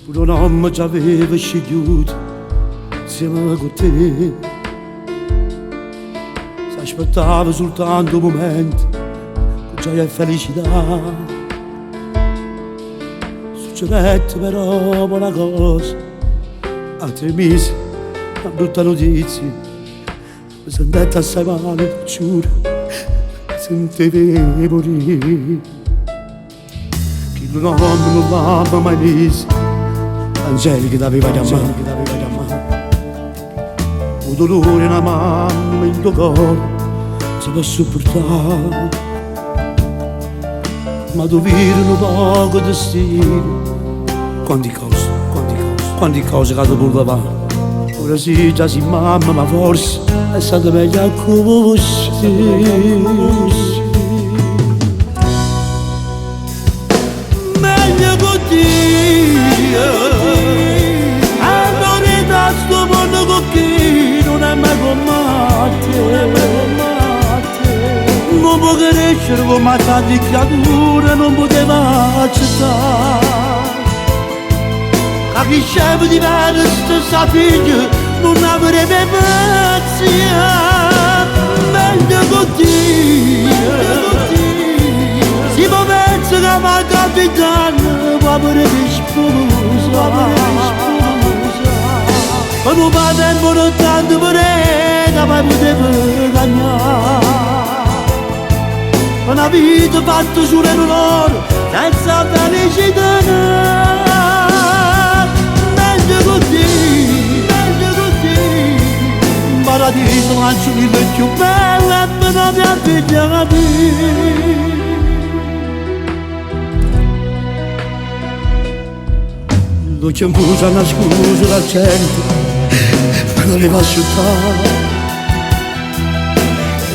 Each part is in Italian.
Pure un uomo ci aveva scegliuto insieme con te. Si aspettava soltanto un momento con gioia e felicità. Succedette però una cosa, a 3 mesi, una brutta notizia. Mi sentette assai male, giuro, mi sentivo morire. Che l'uomo non l'aveva mai visto, Angelica t'aveva chiamato. Un dolore, una mamma in tuo cuore si può sopportare, ma tu vedi un poco di stile. Quante cose che tu puoi fare. Ora sì, già si mamma, ma forse è stato meglio così. Meglio così. Allora da sto mondo con chi non è mai con te. Non può crescere come tante creature, non poteva accettare. A chi scemo diverso sa figlio non avrebbe pazienza. Meglio così. Si può pensare che ma capitano può avere sposa. Ma non va tempo non tanto per che mai poteva cagnare. Una vita fatta solo in un'ora senza felicità. Meglio così. Un paradiso lancio il più bello e per la mia figlia capire. Lo chiampusa una scusa dal centro, ma non le va a asciuttare.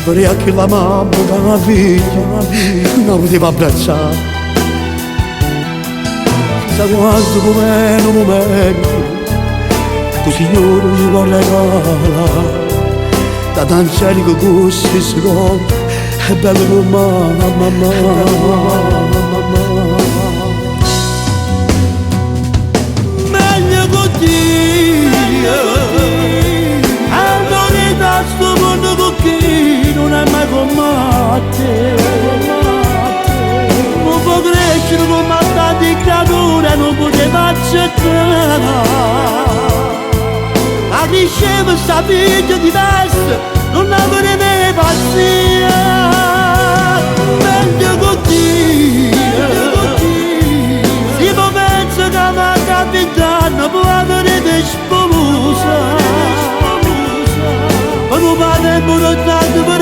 Vorrei anche la mamma da una figlia non poteva abbracciare. Sa quanto com'è un momento che il Signore ci vuole regalare. Da Angelico così si trova, è bello come mamma. Meglio così. Allora da sto mondo con chi non è mai con te. Non può crescere come tante creature, non poteva accettare. A cresceva sta figlia diversa, non avrebbe pazienza. Meglio così. Si può pensare che ma capitano può avere sposa. Ma non va tempo non tanto per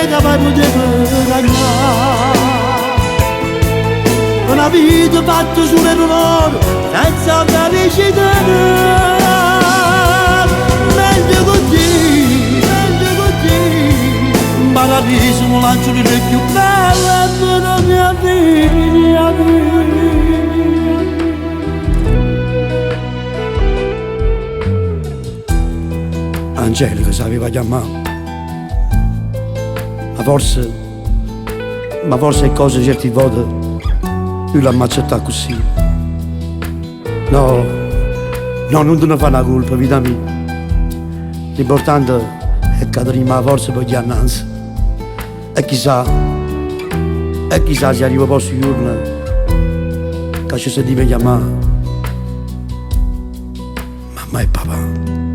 che mai poteva cagnare. Una vita fatta solo in un'ora senza felicità. Meglio così. Un paradiso un lancio di re più bello per la mia figlia. Angelica sapeva chiamare, ma forse cose certe volte lui l'ha accettata così. No, non te ne fa una colpa, vita mia. L'importante è che prima forse poi annanzi. E chissà se arriva poi su giorno che ci sentiva chiamare mamma e papà.